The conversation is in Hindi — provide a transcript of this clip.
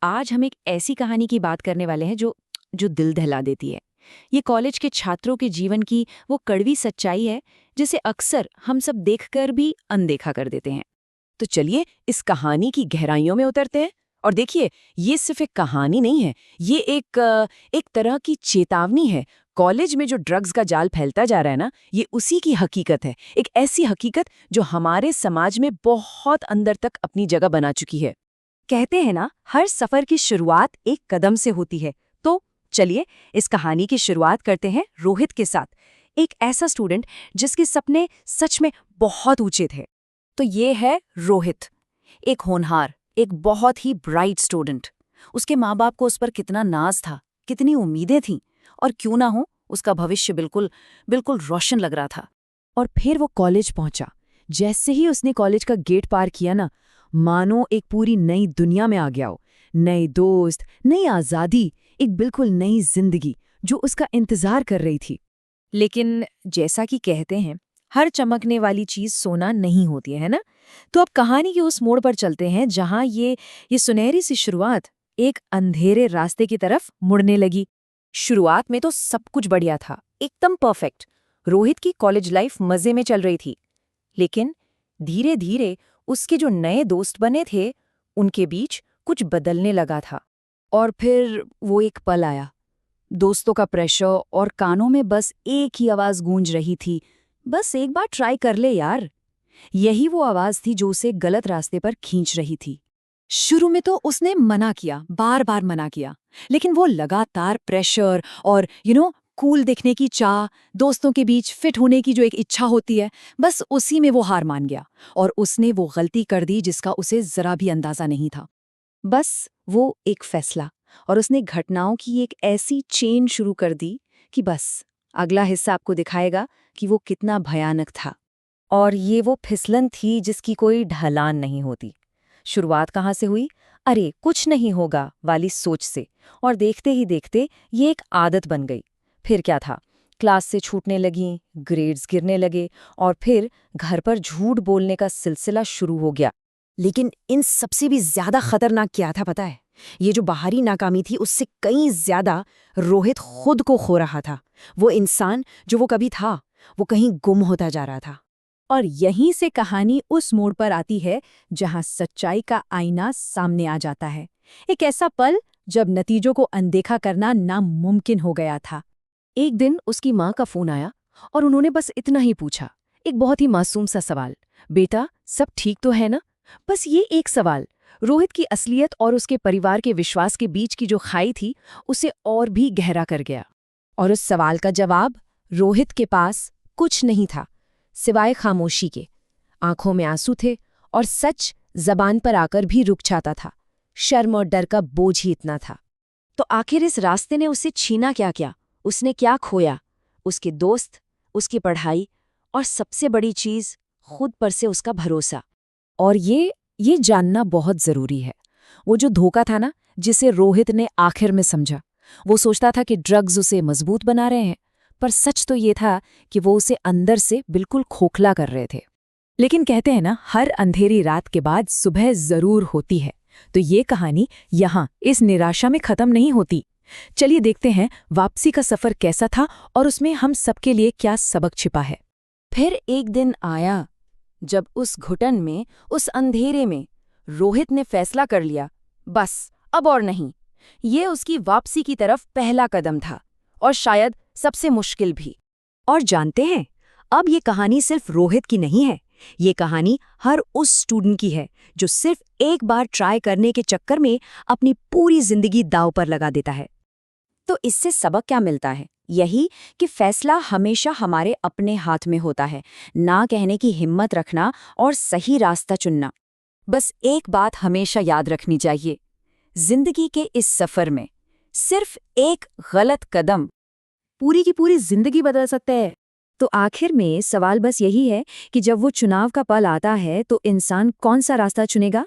आज हम एक ऐसी कहानी की बात करने वाले हैं जो जो दिल दहला देती है। ये कॉलेज के छात्रों के जीवन की वो कड़वी सच्चाई है जिसे अक्सर हम सब देखकर भी अनदेखा कर देते हैं। तो चलिए इस कहानी की गहराइयों में उतरते हैं। और देखिए, ये सिर्फ एक कहानी नहीं है, ये एक तरह की चेतावनी है। कॉलेज में जो ड्रग्स का जाल फैलता जा रहा है ना, ये उसी की हकीकत है। एक ऐसी हकीकत जो हमारे समाज में बहुत अंदर तक अपनी जगह बना चुकी है। कहते हैं ना, हर सफर की शुरुआत एक कदम से होती है। तो चलिए इस कहानी की शुरुआत करते हैं रोहित के साथ, एक ऐसा स्टूडेंट जिसके सपने सच में बहुत ऊंचे थे। तो ये है रोहित, एक होनहार, एक बहुत ही ब्राइट स्टूडेंट। उसके माँ बाप को उस पर कितना नाज था, कितनी उम्मीदें थीं, और क्यों ना हो, उसका भविष्य बिल्कुल बिल्कुल रोशन लग रहा था। और फिर वो कॉलेज पहुंचा। जैसे ही उसने कॉलेज का गेट पार किया ना, मानो एक पूरी नई दुनिया में आ गया हो। नए दोस्त, नई आज़ादी, एक बिल्कुल नई जिंदगी जो उसका इंतजार कर रही थी। लेकिन जैसा कि कहते हैं, हर चमकने वाली चीज सोना नहीं होती है ना? तो अब कहानी के उस मोड़ पर चलते हैं जहां ये सुनहरी सी शुरुआत एक अंधेरे रास्ते की तरफ मुड़ने लगी। शुरुआत में तो सब कुछ बढ़िया था, एकदम परफेक्ट। रोहित की कॉलेज लाइफ मजे में चल रही थी। लेकिन धीरे धीरे उसके जो नए दोस्त बने थे, उनके बीच कुछ बदलने लगा था। और फिर वो एक पल आया। दोस्तों का प्रेशर और कानों में बस एक ही आवाज गूंज रही थी, बस एक बार ट्राई कर ले यार। यही वो आवाज थी जो उसे गलत रास्ते पर खींच रही थी। शुरू में तो उसने मना किया, बार बार मना किया, लेकिन वो लगातार प्रेशर और कूल दिखने की चाह, दोस्तों के बीच फिट होने की जो एक इच्छा होती है, बस उसी में वो हार मान गया। और उसने वो गलती कर दी जिसका उसे जरा भी अंदाजा नहीं था। बस वो एक फैसला, और उसने घटनाओं की एक ऐसी चेन शुरू कर दी कि बस अगला हिस्सा आपको दिखाएगा कि वो कितना भयानक था। और ये वो फिसलन थी जिसकी कोई ढलान नहीं होती। शुरुआत कहाँ से हुई? अरे कुछ नहीं होगा वाली सोच से, और देखते ही देखते ये एक आदत बन गई। फिर क्या था? क्लास से छूटने लगीं, ग्रेड्स गिरने लगे, और फिर घर पर झूठ बोलने का सिलसिला शुरू हो गया। लेकिन इन सबसे भी ज्यादा खतरनाक क्या था पता है? ये जो बाहरी नाकामी थी, उससे कहीं ज्यादा रोहित खुद को खो रहा था। वो इंसान जो वो कभी था, वो कहीं गुम होता जा रहा था। और यहीं से कहानी उस मोड़ पर आती है जहां सच्चाई का आईना सामने आ जाता है। एक ऐसा पल जब नतीजों को अनदेखा करना नामुमकिन हो गया था। एक दिन उसकी माँ का फोन आया और उन्होंने बस इतना ही पूछा, एक बहुत ही मासूम सा सवाल, बेटा सब ठीक तो है ना? बस ये एक सवाल रोहित की असलियत और उसके परिवार के विश्वास के बीच की जो खाई थी, उसे और भी गहरा कर गया। और उस सवाल का जवाब रोहित के पास कुछ नहीं था सिवाय खामोशी के। आंखों में आंसू थे और सच जबान पर आकर भी रुक जाता था। शर्म और डर का बोझ ही इतना था। तो आखिर इस रास्ते ने उसे छीना क्या क्या? उसने क्या खोया? उसके दोस्त, उसकी पढ़ाई, और सबसे बड़ी चीज खुद पर से उसका भरोसा। और ये जानना बहुत जरूरी है। वो जो धोखा था ना, जिसे रोहित ने आखिर में समझा, वो सोचता था कि ड्रग्स उसे मजबूत बना रहे हैं, पर सच तो ये था कि वो उसे अंदर से बिल्कुल खोखला कर रहे थे। लेकिन कहते हैं ना, हर अंधेरी रात के बाद सुबह जरूर होती है। तो ये कहानी यहाँ इस निराशा में खत्म नहीं होती। चलिए देखते हैं वापसी का सफर कैसा था और उसमें हम सबके लिए क्या सबक छिपा है। फिर एक दिन आया जब उस घुटन में, उस अंधेरे में, रोहित ने फैसला कर लिया, बस अब और नहीं। ये उसकी वापसी की तरफ पहला कदम था, और शायद सबसे मुश्किल भी। और जानते हैं, अब ये कहानी सिर्फ रोहित की नहीं है। ये कहानी हर उस स्टूडेंट की है जो सिर्फ एक बार ट्राई करने के चक्कर में अपनी पूरी जिंदगी दांव पर लगा देता है। तो इससे सबक क्या मिलता है? यही कि फैसला हमेशा हमारे अपने हाथ में होता है। ना कहने की हिम्मत रखना और सही रास्ता चुनना। बस एक बात हमेशा याद रखनी चाहिए, जिंदगी के इस सफर में सिर्फ एक गलत कदम पूरी की पूरी जिंदगी बदल सकता है। तो आखिर में सवाल बस यही है कि जब वो चुनाव का पल आता है तो इंसान कौन सा रास्ता चुनेगा?